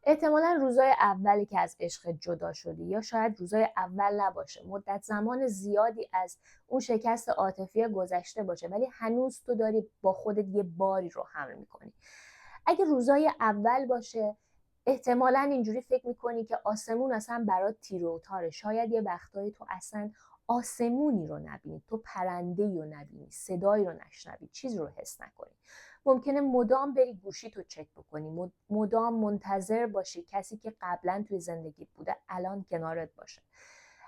احتمالا روزای اولی که از عشق جدا شدی، یا شاید روزای اول نباشه، مدت زمان زیادی از اون شکست عاطفی گذشته باشه، ولی هنوز تو داری با خودت یه باری رو حمل میکنی. اگه روزای اول باشه، احتمالا اینجوری فکر میکنی که آسمون اصلا برات تیر و تاره. شاید یه وقتایی تو اصلا آسمونی رو نبینی، تو پرنده‌ای رو نبینی، صدایی رو نشنوی، چیزی رو حس نکنی. ممکنه مدام بری گوشی تو چک بکنی، مدام منتظر باشی کسی که قبلا توی زندگیت بوده الان کنارت باشه،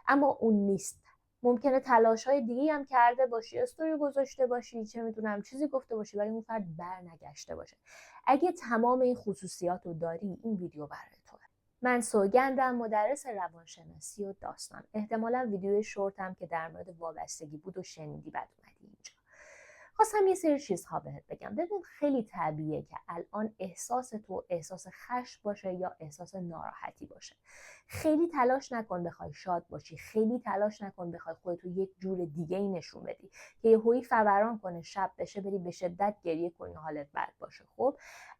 اما اون نیست. ممکنه تلاش‌های دیگه‌ای هم کرده باشی، استوری گذاشته باشی، چه میدونم چیزی گفته باشی، ولی اون فرد برنگشته باشه. اگه تمام این خصوصیات رو داری، این ویدیو برای توه. من سوگندم، مدرس روانشناسی و داستان. احتمالا ویدیو شورتم که در مورد وابستگی بود و شنیدی بعد اومدی اینجا. خواستم یه سری چیزها بهت بگم. ببین، خیلی طبیعیه که الان احساس تو احساس خشم باشه یا احساس ناراحتی باشه. خیلی تلاش نکن بخوای شاد باشی، خیلی تلاش نکن بخوای خودتو یک جور دیگه ای نشون بدی که یهویی فوران کنه، شب بشه بری به شدت گریه کنی، حالت بد باشه. خب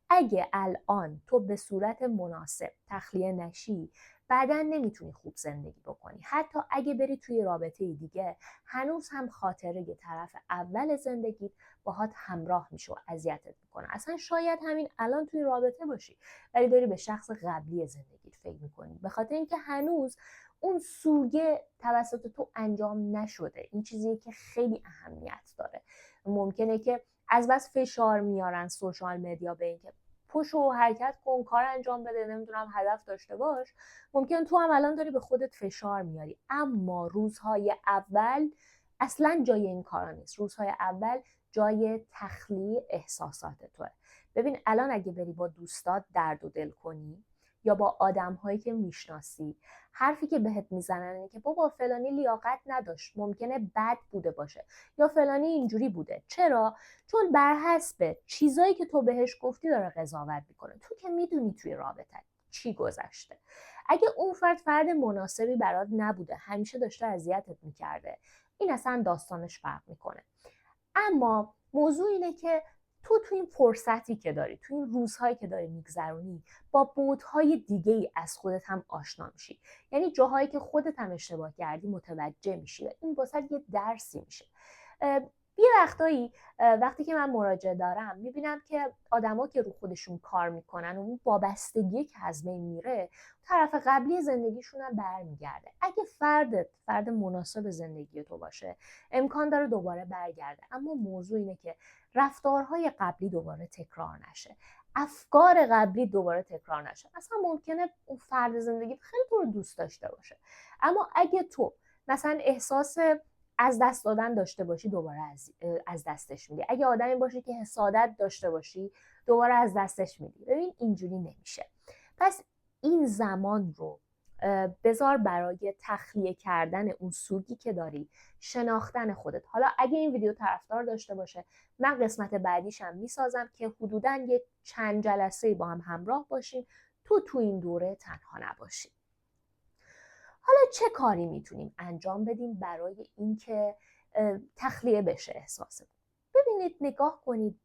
اگه الان تو به صورت مناسب تخلیه نشی، بعداً نمیتونی خوب زندگی بکنی. حتی اگه بری توی رابطه دیگه، هنوز هم خاطره یه طرف اول زندگیت باهات همراه میشه و اذیتت میکنه. اصلا شاید همین الان توی رابطه باشی، ولی داری به شخص قبلی زندگیت فکر میکنی، به خاطر اینکه هنوز اون سوگه توسط تو انجام نشده. این چیزیه که خیلی اهمیت داره. ممکنه که از بس فشار میارن سوشال مدیا به اینکه پشو و حرکت کن، کار انجام بده، نمیدونم هدف داشته باش. ممکن تو هم الان داری به خودت فشار میاری، اما روزهای اول اصلا جای این کارا نیست. روزهای اول جای تخلیه احساسات توه. ببین الان اگه بری با دوستات درد و دل کنی، یا با آدم‌هایی که میشناسی، حرفی که بهت میزنن اینه که بابا فلانی لیاقت نداشت، ممکنه بد بوده باشه، یا فلانی اینجوری بوده. چرا؟ چون بر حسب چیزایی که تو بهش گفتی داره قضاوت میکنه. تو که میدونی توی رابطه چی گذشته. اگه اون فرد مناسبی برات نبوده، همیشه داشته اذیتت میکرده، این اصلا داستانش فرق میکنه. اما موضوع اینه که تو این فرصتی که داری، تو این روزهایی که داری میگذرونی، با بعدهای دیگه ای از خودت هم آشنا میشی. یعنی جاهایی که خودت هم اشتباه کردی متوجه میشی و این واسه یه درسی میشه. یه وقتایی وقتی که من مراجعه دارم میبینم که آدما که رو خودشون کار میکنن و اون وابستگی که از بین میره، طرف قبلی زندگیشون هم برمیگرده. اگه فرد مناسب زندگی تو باشه، امکان داره دوباره برگرده، اما موضوع اینه که رفتارهای قبلی دوباره تکرار نشه، افکار قبلی دوباره تکرار نشه. اصلا ممکنه اون فرد زندگی خیلی تو رو دوست داشته باشه، اما اگه تو مثلا احساس از دست دادن داشته باشی، دوباره از دستش میدی. اگه آدمی باشی که حسادت داشته باشی، دوباره از دستش میدی. ببین اینجوری نمیشه. پس این زمان رو بذار برای تخلیه کردن اون سوگی که داری، شناختن خودت. حالا اگه این ویدیو طرفدار داشته باشه، من قسمت بعدیشم میسازم که حدوداً یه چند جلسه با هم همراه باشیم، تو این دوره تنها نباشی. حالا چه کاری میتونیم انجام بدیم برای اینکه تخلیه بشه احساسمون؟ ببینید، نگاه کنید،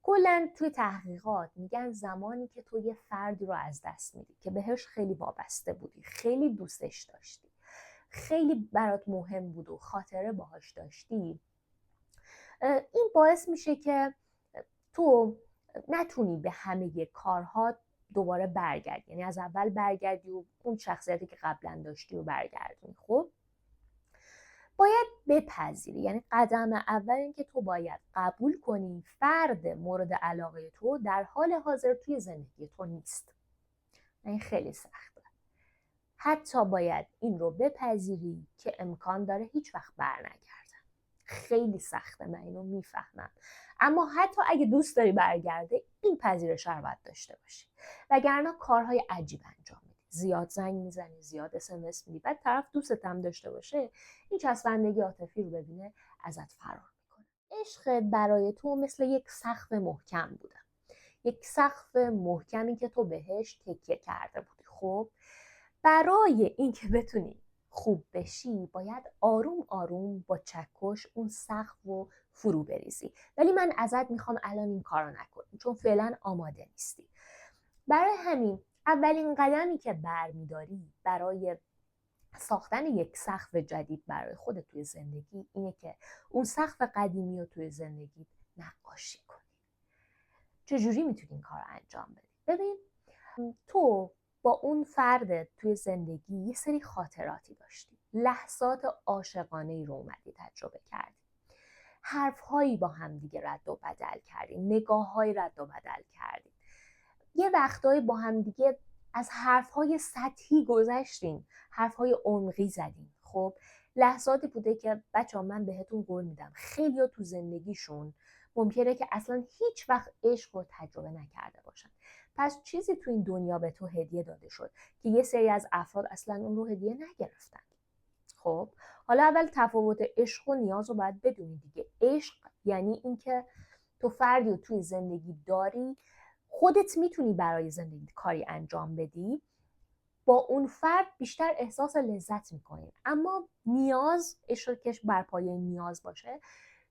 کلا توی تحقیقات میگن زمانی که تو یه فردی رو از دست میدی که بهش خیلی وابسته بودی، خیلی دوستش داشتی، خیلی برات مهم بود و خاطره باهاش داشتی، این باعث میشه که تو نتونی به همه کارها دوباره برگردی، یعنی از اول برگردی و اون شخصیتی که قبلا داشتی و برگردی. خب باید بپذیری، یعنی قدم اول این که تو باید قبول کنی فرد مورد علاقه تو در حال حاضر توی زندگی تو نیست. این خیلی سخته. حتی باید این رو بپذیری که امکان داره هیچ وقت برنگردن. خیلی سخته، من اینو میفهمم، اما حتی اگه دوست داری برگرده، این پذیرش رو باید داشته باشی، وگرنه کارهای عجیب انجام میدی. زیاد زنگ میزنی، زیاد SMS میدی، بعد طرف دوستت هم داشته باشه، این چسبندگی عاطفی رو ببینه، ازت فرار میکنه. عشقت برای تو مثل یک سقف محکم بوده، یک سقف محکمی که تو بهش تکیه کرده بودی. خب برای اینکه بتونی خوب بشی، باید آروم آروم با چکش اون سقف رو فرو بریزی، ولی من ازت میخوام الان این کارو نکنی، چون فعلا آماده نیستی. برای همین اولین قدمی که برمیداری برای ساختن یک سقف جدید برای خودت توی زندگی اینه که اون سقف قدیمی رو توی زندگی نقاشی کنی. چجوری میتونی این کار رو انجام بدی؟ ببین، تو با اون فرد توی زندگی یه سری خاطراتی داشتی، لحظات عاشقانه‌ای رو اومدی تجربه کردی، حرف‌هایی با هم دیگه رد و بدل کردی، نگاه‌هایی رد و بدل کردی، یه وقتایی با هم دیگه از حرف‌های سطحی گذشتیم، حرف‌های عمقی زدیم. خب لحظاتی بوده که بچه‌ها من بهتون قول میدم خیلی‌ها تو زندگیشون ممکنه که اصلا هیچ وقت عشق رو تجربه نکرده باشن. پس چیزی تو این دنیا به تو هدیه داده شد که یه سری از افراد اصلا اون رو هدیه نگرفتن. خب حالا اول تفاوت عشق و نیاز رو باید بدونی دیگه. عشق یعنی اینکه تو فردی رو توی زندگی داری، خودت میتونی برای زندگی کاری انجام بدی، با اون فرد بیشتر احساس لذت میکنی. اما نیاز، عشق که بر پایه نیاز باشه،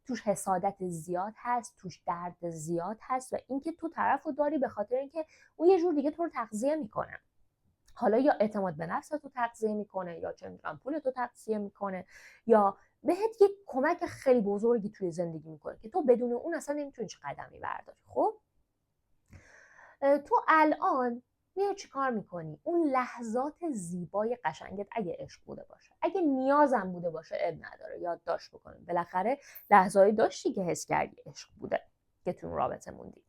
توش حسادت زیاد هست، توش درد زیاد هست و اینکه تو طرف رو داری به خاطر اینکه اون یه جور دیگه تو رو تغذیه میکنه. حالا یا اعتماد به نفس تو تغذیه میکنه، یا چه میدونم پول تو تغذیه میکنه، یا بهت یک کمک خیلی بزرگی توی زندگی میکنه که تو بدون اون اصلا نمیتونی چه قدمی برداری. خب تو الان میای چی کار میکنی؟ اون لحظات زیبای قشنگت اگه عشق بوده باشه، اگه نیازم بوده باشه، اب نداره، یادداشت بکنیم. بالاخره لحظه‌ای داشتی که حس کردی عشق بوده که تو رابطه موندی.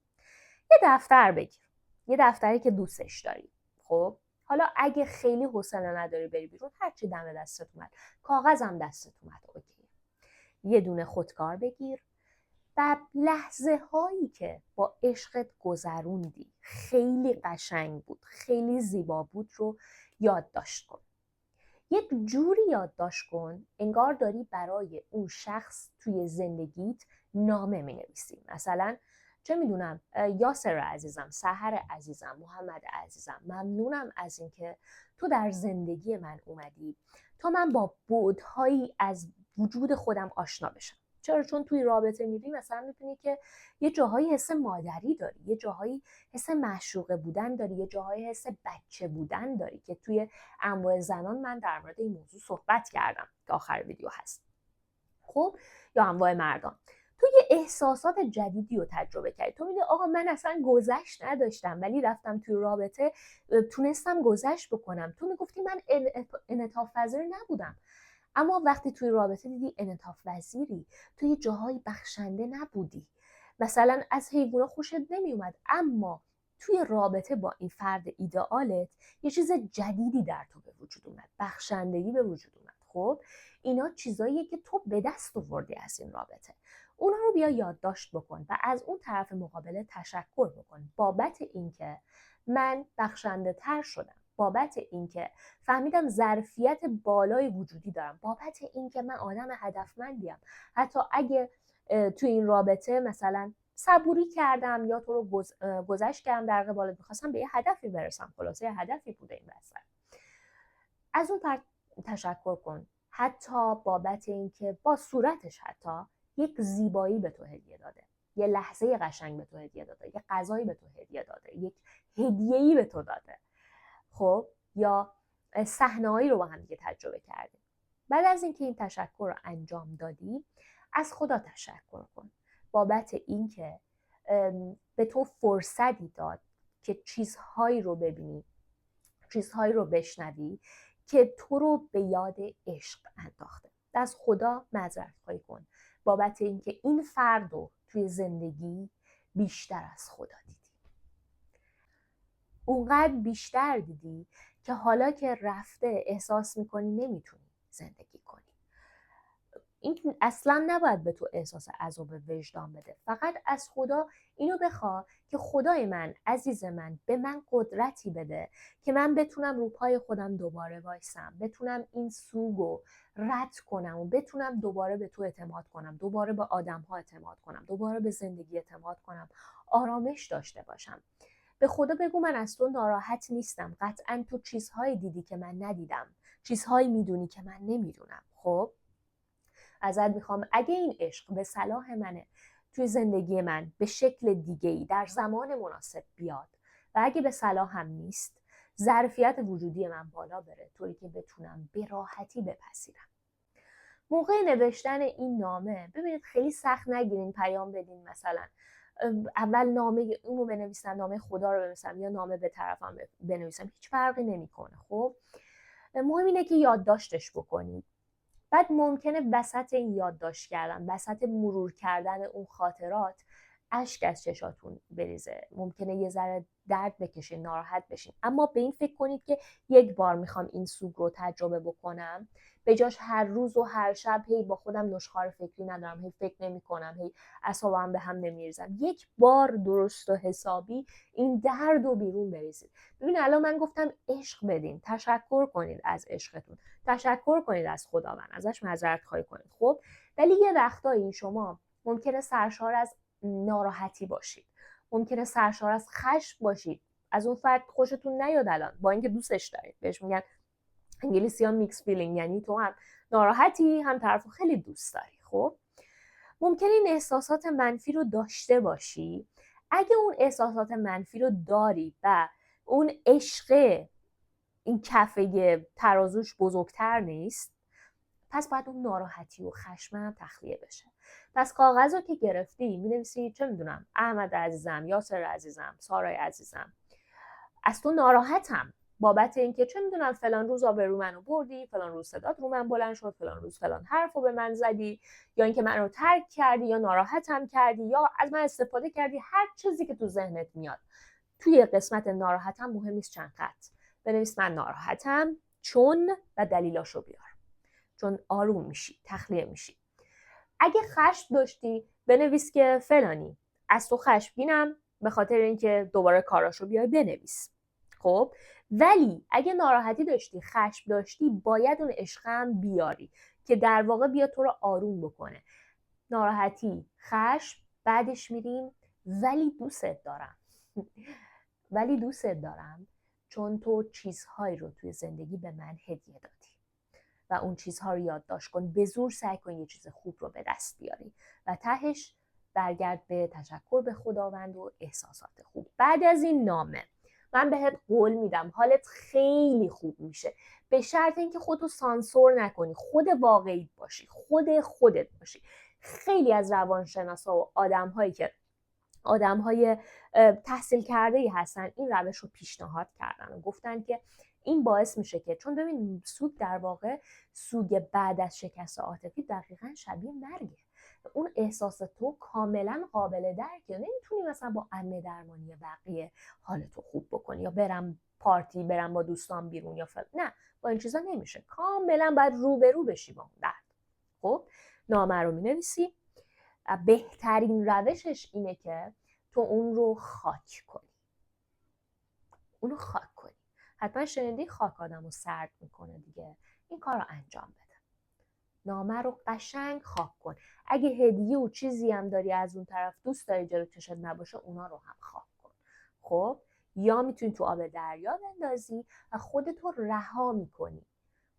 یه دفتر بگیر، یه دفتری که دوستش داری. خب حالا اگه خیلی حوصله نداری بری بیرون، هرچی دم دستت اومد، کاغذم دستت اومد، اوکی. یه دونه خودکار بگیر و لحظه هایی که با عشقت گذروندی، خیلی قشنگ بود، خیلی زیبا بود رو یادداشت کن. یک جوری یادداشت کن انگار داری برای اون شخص توی زندگیت نامه می نویسی. مثلا چه میدونم، یاسر عزیزم، سحر عزیزم، محمد عزیزم، ممنونم از اینکه تو در زندگی من اومدی تا من با بعدهایی از وجود خودم آشنا بشم. چرا؟ چون توی رابطه میری مثلا میبینی که یه جاهایی حس مادری داری، یه جاهایی حس معشوقه بودن داری، یه جاهایی حس بچه بودن داری که توی انواع زنان من در مورد این موضوع صحبت کردم که آخر ویدیو هست. خب یا انواع مردان، تو یه احساسات جدیدی رو تجربه کردی. تو میگی آقا من اصلا گذشت نداشتم ولی رفتم توی رابطه تونستم گذشت بکنم. تو میگفتی من انعطاف پذیر نبودم، اما وقتی توی رابطه دیدی انعطاف پذیری، توی یه جاهایی بخشنده نبودی، مثلا از حیوونا خوشت نمیومد، اما توی رابطه با این فرد ایدئالت یه چیز جدیدی در تو به وجود اومد، بخشندگی به وجود اومد. خب اینا چیزاییه که تو به دست آوردی از این رابطه. اونا رو بیا یادداشت بکن و از اون طرف مقابل تشکر بکن بابت اینکه من بخشنده تر شدم، بابت اینکه فهمیدم ظرفیت بالای وجودی دارم، بابت اینکه من آدم هدفمندیم. حتی اگه توی این رابطه مثلا صبوری کردم یا تو رو گذشت کردم در قبالت، میخواستم به یه هدفی برسم، خلاصه یه هدفی بوده این وسط. از اون طرف تشکر کن، حتی بابت اینکه با صورتش حتی یک زیبایی به تو هدیه داده، یه لحظه قشنگ به تو هدیه داده، یه غذایی به تو هدیه داده، یک هدیه‌ای به تو داده. خب یا صحنه‌ای رو با هم دیگه تجربه کردیم. بعد از اینکه این تشکر رو انجام دادی، از خدا تشکر کن بابت اینکه به تو فرصتی داد که چیزهایی رو ببینی، چیزهایی رو بشنوی که تو رو به یاد عشق انداخته. از خدا معذرت خواهی کن بابت اینکه این فرد رو توی زندگی بیشتر از خدا دیدی، اونقدر بیشتر دیدی که حالا که رفته احساس میکنی نمیتونی زندگی کنی. این اصلا نباید به تو احساس عذاب وجدان بده. فقط از خدا اینو بخوا که خدای من، عزیز من، به من قدرتی بده که من بتونم رو پای خودم دوباره وایسم، بتونم این سوگو رد کنم و بتونم دوباره به تو اعتماد کنم، دوباره به آدم‌ها اعتماد کنم، دوباره به زندگی اعتماد کنم، آرامش داشته باشم. به خدا بگو من از تو ناراحت نیستم، قطعا تو چیزهایی دیدی که من ندیدم، چیزهایی میدونی که من نمیدونم. خب ازت میخوام اگه این عشق به صلاح منه توی زندگی من به شکل دیگه‌ای در زمان مناسب بیاد و اگه به صلاحم نیست ظرفیت وجودی من بالا بره، طوری که بتونم به راحتی بپذیرم. موقع نوشتن این نامه ببینید خیلی سخت نگیرین پیام بدین، مثلا اول نامه اونو بنویسم، نامه خدا رو بنویسم یا نامه به طرفم بنویسم، هیچ فرقی نمیکنه. خب مهم اینه که یادداشتش بکنید. بعد ممکنه وسط این یادداشت کردن، وسط مرور کردن اون خاطرات، اشک از چشاتون بریزه، ممکنه یه ذره درد بکشین، ناراحت بشین، اما به این فکر کنید که یک بار میخوام این سوگ رو تجربه بکنم، به جاش هر روز و هر شب هی با خودم نشخوار فکری ندارم، هی فکر نمی کنم، هی اعصابم به هم نمیریزم. یک بار درست و حسابی این درد رو بیرون بریزید. ببین الان من گفتم عشق بدین، تشکر کنید از عشقتون، تشکر کنید از خداوند، ازش معذرت خواهی کنید. خب ولی یه وقتایی شما ممکنه سرشار از ناراحتی باشید، ممکنه سرشار از خشم باشید، از اون فرد خوشتون نیاد الان با اینکه دوستش دارید. بهش میگن انگلیسی ها میکس فیلینگ، یعنی تو هم ناراحتی هم طرفو خیلی دوست داری. خب ممکنه این احساسات منفی رو داشته باشی. اگه اون احساسات منفی رو داری و اون عشق، این کفه ترازوش بزرگتر نیست، پس باید اون ناراحتی و خشم هم تخلیه بشه. پس کاغذ رو که گرفتی می‌نویسی چه میدونم احمد عزیزم، یاسر عزیزم، سارای عزیزم، از تو ناراحتم بابت اینکه چه میدونم فلان روز آبرو منو بردی، فلان روز صدات رو من بلند شد، فلان روز فلان حرفو به من زدی، یا اینکه من رو ترک کردی، یا ناراحتم کردی، یا از من استفاده کردی، هر چیزی که تو ذهنت میاد. توی قسمت ناراحتم مهم نیست چند خط بنویس من ناراحتم چون و دلیلاشو بیار، چون آروم میشی، تخلیه میشی. اگه خشم داشتی بنویس که فلانی از تو خشمگینم به خاطر اینکه دوباره کاراشو بیای بنویس. خب ولی اگه ناراحتی داشتی، خشم داشتی، باید اون عشقم بیاری که در واقع بیا تو رو آروم بکنه. ناراحتی، خشم، بعدش میریم ولی دوستت دارم ولی دوستت دارم چون تو چیزهایی رو توی زندگی به من هدیه دادی و اون چیزها رو یادداشت کن، به زور سعی کن یه چیز خوب رو به دست بیاری و تهش برگرد به تشکر به خداوند و احساسات خوب. بعد از این نامه من بهت قول میدم حالت خیلی خوب میشه، به شرط اینکه خودتو سانسور نکنی، خود واقعی باشی، خودت باشی. خیلی از روانشناسا و آدمهای تحصیل کرده ای هستن این روش رو پیشنهاد کردن و گفتن که این باعث میشه که، چون ببین سوگ در واقع، سوگ بعد از شکست عاطفی دقیقاً شبیه مرگه. اون احساس تو کاملا قابل درکه. نمیتونی مثلا با عمه درمانی بقیه حالتو خوب بکنی یا برم پارتی، برم با دوستان بیرون یا نه، با این چیزا نمیشه. کاملا باید روبرو بشی با اون درد. خب نامه رو مینویسی. بهترین روشش اینه که تو اون رو خاک کنی. اونو خاک کنی. حتما شنیدی خاک آدم رو سرد میکنه دیگه. این کار رو انجام بده. نامه رو قشنگ خاک کن. اگه هدیه و چیزی هم داری از اون طرف دوست داری جلو چشت نباشه، اونا رو هم خاک کن. خب یا میتونی تو آب دریا بندازی و خودتو رها میکنی.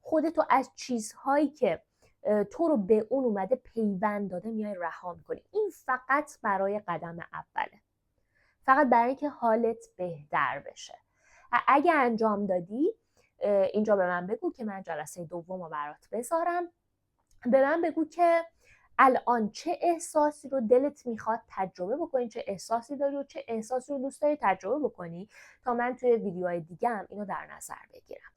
خودتو از چیزهایی که تو رو به اون اومده پیوند داده میای رها میکنی. این فقط برای قدم اوله، فقط برای اینکه حالت بهتر بشه. اگه انجام دادی اینجا به من بگو که من جلسه دوم رو برات بذارم. به من بگو که الان چه احساسی رو دلت میخواد تجربه بکنی، چه احساسی داری و چه احساسی رو دوست داری تجربه بکنی تا من توی ویدیوهای دیگه هم اینو در نظر بگیرم.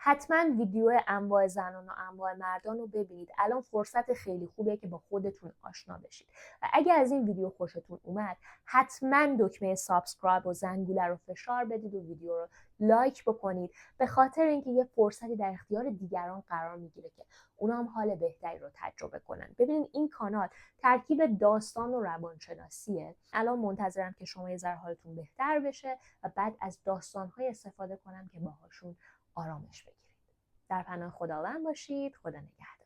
حتما ویدیو انواع زنان و انواع مردان رو ببینید. الان فرصت خیلی خوبیه که با خودتون آشنا بشید و اگه از این ویدیو خوشتون اومد حتما دکمه سابسکرایب و زنگوله رو فشار بدید و ویدیو رو لایک بکنید، به خاطر اینکه یه فرصتی در اختیار دیگران قرار میگیره که اونا هم حال بهتری رو تجربه کنن. ببینید این کانال ترکیب داستان و روانشناسیه. الان منتظرم که شما یه ذره حالتون بهتر بشه و بعد از داستان‌های استفاده کنم که باهاشون آرامش بگیرید. در پناه خداوند باشید. خدا نگهدار.